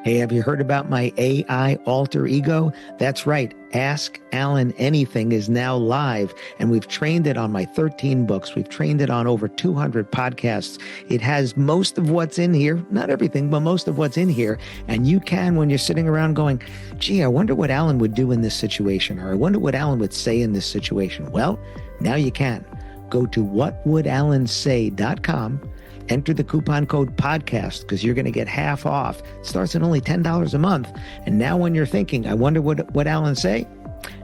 Hey, have you heard about my AI alter ego? That's right. Ask Alan Anything is now live, and we've trained it on my 13 books. We've trained it on over 200 podcasts. It has most of what's in here, not everything, but most of what's in here. And you can, when you're sitting around going, gee, I wonder what Alan would do in this situation, or I wonder what Alan would say in this situation. Well, now you can. Go to whatwouldallansay.com. Enter the coupon code podcast because you're going to get half off. It starts at only $10 a month. And now when you're thinking, I wonder what Alan say,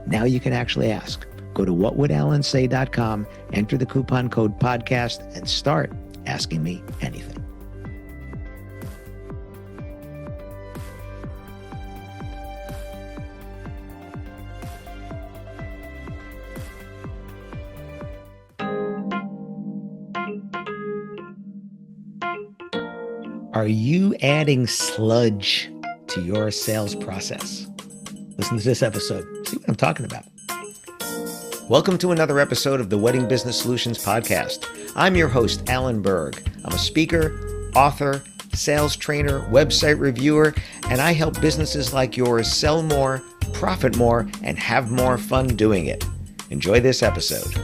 now you can actually ask. Go to whatwouldallansay.com, enter the coupon code podcast, and start asking me anything. Are you adding sludge to your sales process? Listen to this episode. See what I'm talking about. Welcome to another episode of the Wedding Business Solutions Podcast. I'm your host, Alan Berg. I'm a speaker, author, sales trainer, website reviewer, and I help businesses like yours sell more, profit more, and have more fun doing it. Enjoy this episode.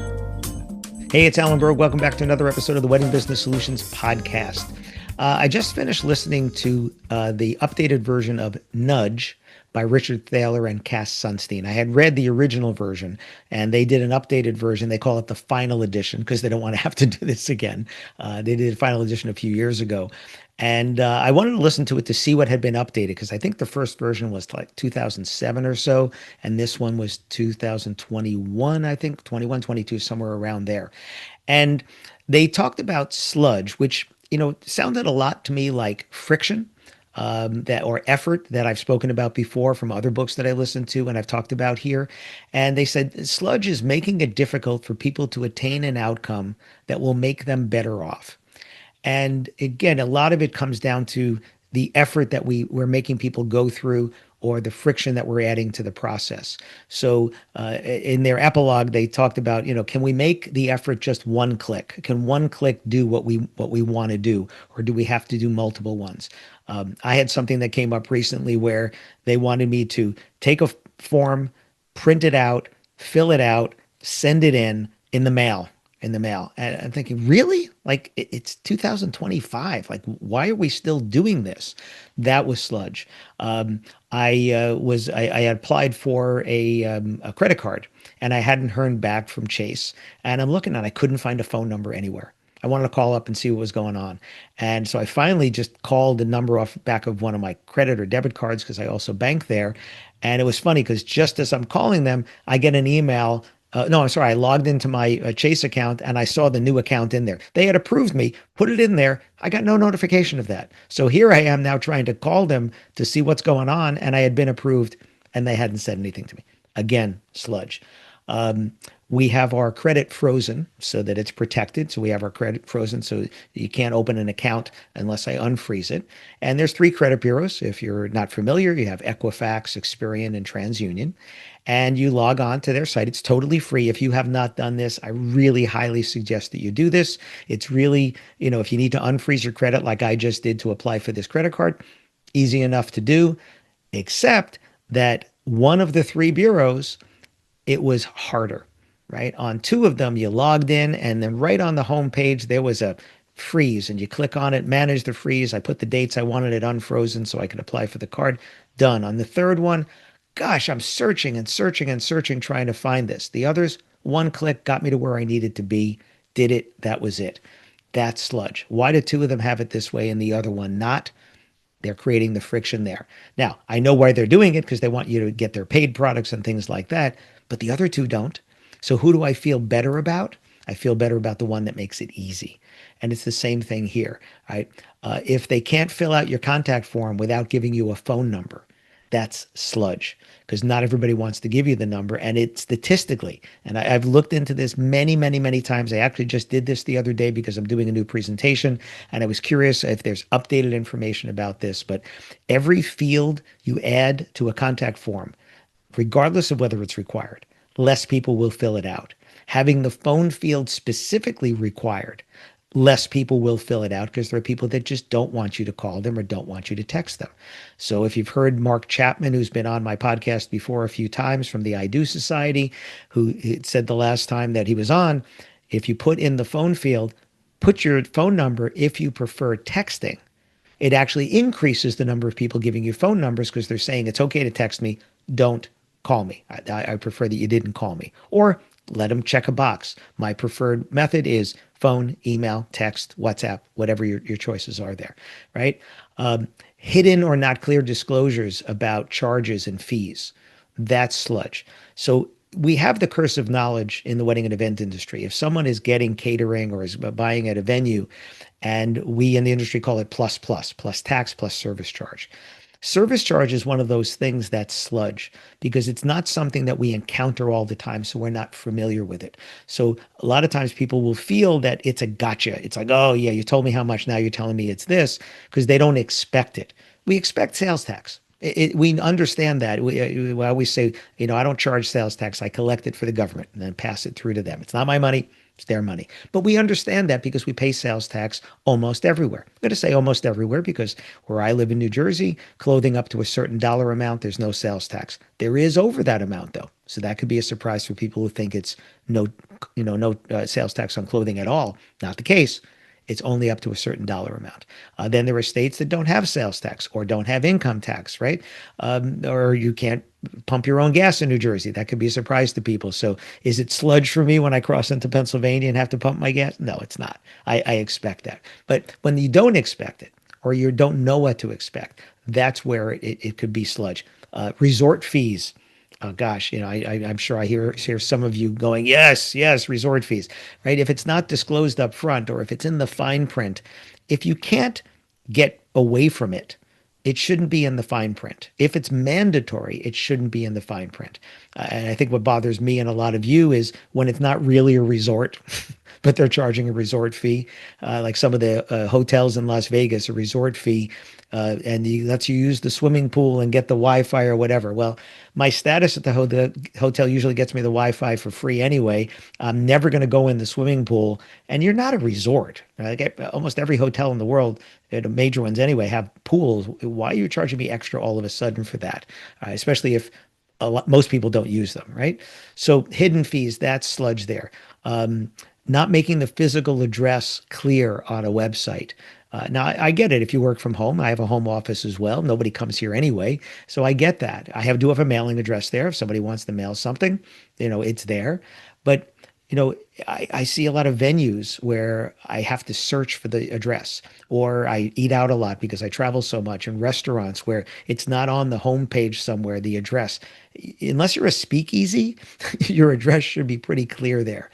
Hey, it's Alan Berg. Welcome back to another episode of the Wedding Business Solutions Podcast. I just finished listening to the updated version of Nudge by Richard Thaler and Cass Sunstein. I had read the original version, and they did an updated version. They call it the final edition because they don't want to have to do this again. They did a final edition a few years ago. And I wanted to listen to it to see what had been updated because I think the first version was like 2007 or so, and this one was 2021, I think, 21, 22, somewhere around there. And they talked about sludge, which sounded a lot to me like friction, that or effort that I've spoken about before from other books that I listened to and I've talked about here. And they said sludge is making it difficult for people to attain an outcome that will make them better off. And again, a lot of it comes down to the effort that we're making people go through or the friction that we're adding to the process. So in their epilogue, they talked about, can we make the effort just one click? Can one click do what we want to do? Or do we have to do multiple ones? I had something that came up recently where they wanted me to take a form, print it out, fill it out, send it in the mail. And I'm thinking, really? Like it's 2025. Like, why are we still doing this? That was sludge. I had applied for a credit card and I hadn't heard back from Chase. And I'm looking and I couldn't find a phone number anywhere. I wanted to call up and see what was going on. And so I finally just called the number off the back of one of my credit or debit cards because I also bank there. And it was funny because just as I'm calling them, I get an email. No, I'm sorry. I logged into my Chase account and I saw the new account in there. They had approved me, put it in there. I got no notification of that. So here I am now trying to call them to see what's going on. And I had been approved and they hadn't said anything to me. Again, sludge. We have our credit frozen so that it's protected. So we have our credit frozen so you can't open an account unless I unfreeze it. And there's 3 credit bureaus. If you're not familiar, you have Equifax, Experian, and TransUnion. And you log on to their site. It's totally free. If you have not done this, I really highly suggest that you do this. It's really, if you need to unfreeze your credit like I just did to apply for this credit card, easy enough to do, except that one of the 3 bureaus, it was harder. Right? On 2 of them, you logged in and then right on the home page, there was a freeze and you click on it, manage the freeze. I put the dates I wanted it unfrozen so I could apply for the card. Done. On the 3rd one, gosh, I'm searching and searching and searching trying to find this. The others, 1 click got me to where I needed to be, did it, that was it. That's sludge. Why did 2 of them have it this way and the other one not? They're creating the friction there. Now, I know why they're doing it because they want you to get their paid products and things like that, but the other 2 don't. So who do I feel better about? I feel better about the one that makes it easy. And it's the same thing here, right? If they can't fill out your contact form without giving you a phone number, that's sludge because not everybody wants to give you the number. And it's statistically, and I've looked into this many, many, many times. I actually just did this the other day because I'm doing a new presentation and I was curious if there's updated information about this, but every field you add to a contact form, regardless of whether it's required, less people will fill it out. Having the phone field specifically required, less people will fill it out because there are people that just don't want you to call them or don't want you to text them. So if you've heard Mark Chapman, who's been on my podcast before a few times from the I Do Society, who said the last time that he was on, if you put in the phone field, put your phone number if you prefer texting, it actually increases the number of people giving you phone numbers because they're saying it's okay to text me, don't call me. I prefer that you didn't call me. Or let them check a box. My preferred method is phone, email, text, WhatsApp, whatever your choices are there, right? Hidden or not clear disclosures about charges and fees. That's sludge. So we have the curse of knowledge in the wedding and event industry. If someone is getting catering or is buying at a venue, and we in the industry call it plus tax plus service charge. Service charge is one of those things that's sludge because it's not something that we encounter all the time, so we're not familiar with it. So a lot of times people will feel that it's a gotcha. It's like, oh yeah, you told me how much, now you're telling me it's this, because they don't expect it. We expect sales tax. We understand that. We always say, I don't charge sales tax. I collect it for the government and then pass it through to them. It's not my money. It's their money. But we understand that because we pay sales tax almost everywhere. I'm going to say almost everywhere because where I live in New Jersey, clothing up to a certain dollar amount, there's no sales tax. There is over that amount though. So that could be a surprise for people who think it's no sales tax on clothing at all. Not the case. It's only up to a certain dollar amount. Then there are states that don't have sales tax or don't have income tax, right? Or you can't pump your own gas in New Jersey. That could be a surprise to people. So is it sludge for me when I cross into Pennsylvania and have to pump my gas? No, it's not. I expect that. But when you don't expect it or you don't know what to expect, that's where it could be sludge. Resort fees. Oh gosh, I'm sure I hear some of you going, yes, yes, resort fees, right? If it's not disclosed up front or if it's in the fine print, if you can't get away from it, it shouldn't be in the fine print. If it's mandatory, it shouldn't be in the fine print. And I think what bothers me and a lot of you is when it's not really a resort, but they're charging a resort fee, like some of the hotels in Las Vegas, a resort fee, and he lets you use the swimming pool and get the Wi-Fi or whatever. Well, my status at the hotel usually gets me the Wi-Fi for free anyway. I'm never going to go in the swimming pool, and you're not a resort. Like almost every hotel in the world, the major ones anyway, have pools. Why are you charging me extra all of a sudden for that? Especially if most people don't use them, right? So hidden fees, that's sludge there. Not making the physical address clear on a website. Now, I get it. If you work from home, I have a home office as well. Nobody comes here anyway. So I get that. Do have a mailing address there. If somebody wants to mail something, it's there. But, I see a lot of venues where I have to search for the address, or I eat out a lot because I travel so much, and restaurants where it's not on the homepage somewhere, the address. Unless you're a speakeasy, your address should be pretty clear there.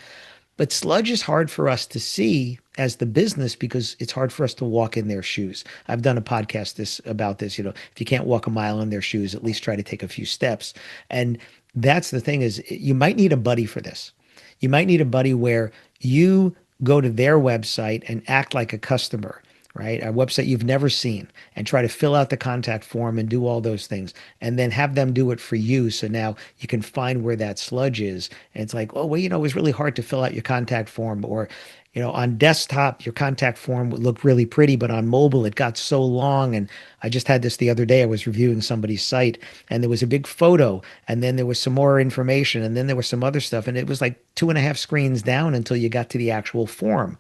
But sludge is hard for us to see as the business because it's hard for us to walk in their shoes. I've done a podcast about this. If you can't walk a mile in their shoes, at least try to take a few steps. And that's the thing is you might need a buddy for this. You might need a buddy where you go to their website and act like a customer, right? A website you've never seen, and try to fill out the contact form and do all those things, and then have them do it for you. So now you can find where that sludge is. And it's like, oh, well, it was really hard to fill out your contact form, or on desktop, your contact form would look really pretty, but on mobile, it got so long. And I just had this the other day. I was reviewing somebody's site, and there was a big photo, and then there was some more information, and then there was some other stuff. And it was like 2.5 screens down until you got to the actual form.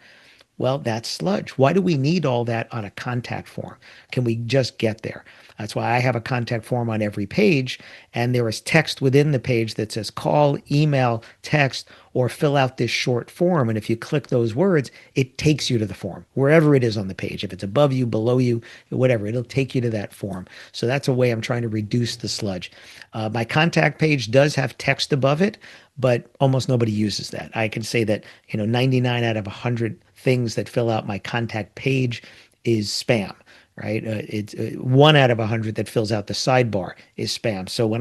Well, that's sludge. Why do we need all that on a contact form? Can we just get there? That's why I have a contact form on every page, and there is text within the page that says call, email, text, or fill out this short form. And if you click those words, it takes you to the form, wherever it is on the page. If it's above you, below you, whatever, it'll take you to that form. So that's a way I'm trying to reduce the sludge. My contact page does have text above it, but almost nobody uses that. I can say that 99 out of 100 things that fill out my contact page is spam, right? It's 1 out of 100 that fills out the sidebar is spam. So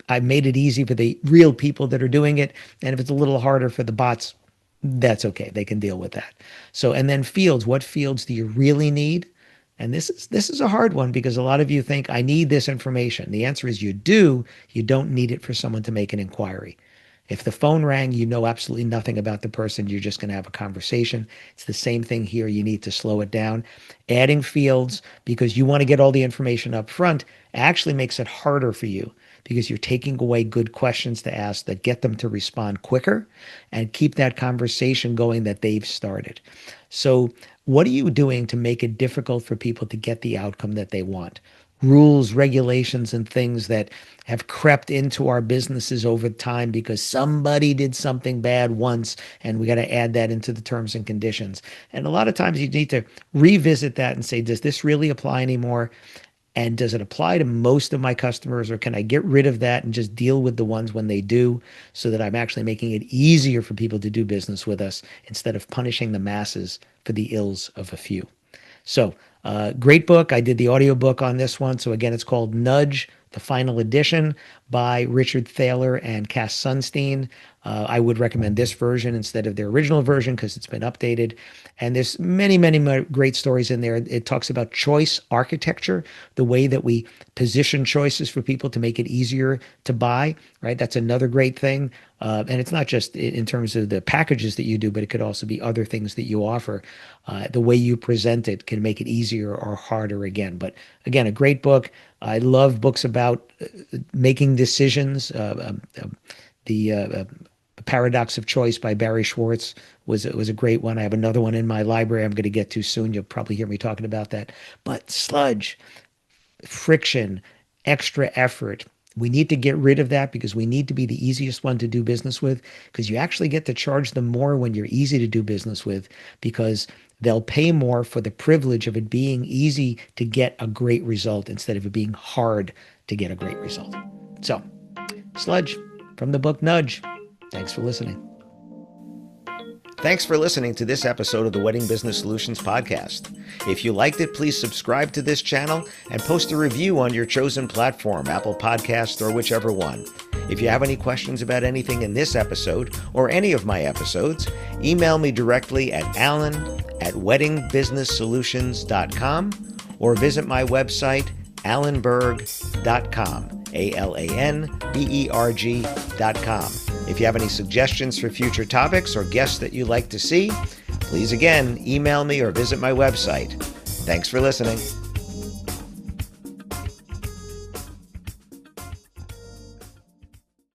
I made it easy for the real people that are doing it. And if it's a little harder for the bots, that's okay. They can deal with that. So, and then fields, what fields do you really need? And this is a hard one because a lot of you think I need this information. The answer is you do. You don't need it for someone to make an inquiry. If the phone rang, you know absolutely nothing about the person. You're just going to have a conversation. It's the same thing here. You need to slow it down. Adding fields because you want to get all the information up front actually makes it harder for you because you're taking away good questions to ask that get them to respond quicker and keep that conversation going that they've started. So what are you doing to make it difficult for people to get the outcome that they want? Rules, regulations, and things that have crept into our businesses over time because somebody did something bad once, and we got to add that into the terms and conditions. And a lot of times you need to revisit that and say, does this really apply anymore? And does it apply to most of my customers, or can I get rid of that and just deal with the ones when they do so that I'm actually making it easier for people to do business with us instead of punishing the masses for the ills of a few? So, great book. I did the audiobook on this one. So again, it's called Nudge, the Final Edition by Richard Thaler and Cass Sunstein. I would recommend this version instead of their original version because it's been updated. And there's many, many more great stories in there. It talks about choice architecture, the way that we position choices for people to make it easier to buy, right? That's another great thing. And it's not just in terms of the packages that you do, but it could also be other things that you offer. The way you present it can make it easier or harder again. But again, a great book. I love books about making decisions. The Paradox of Choice by Barry Schwartz was a great one. I have another one in my library I'm going to get to soon. You'll probably hear me talking about that. But sludge, friction, extra effort. We need to get rid of that because we need to be the easiest one to do business with, because you actually get to charge them more when you're easy to do business with, because they'll pay more for the privilege of it being easy to get a great result instead of it being hard to get a great result. So, sludge from the book Nudge. Thanks for listening. Thanks for listening to this episode of the Wedding Business Solutions podcast. If you liked it, please subscribe to this channel and post a review on your chosen platform, Apple Podcasts or whichever one. If you have any questions about anything in this episode or any of my episodes, email me directly at alan@weddingbusinesssolutions.com or visit my website, alanberg.com, alanberg.com. If you have any suggestions for future topics or guests that you'd like to see, please again, email me or visit my website. Thanks for listening.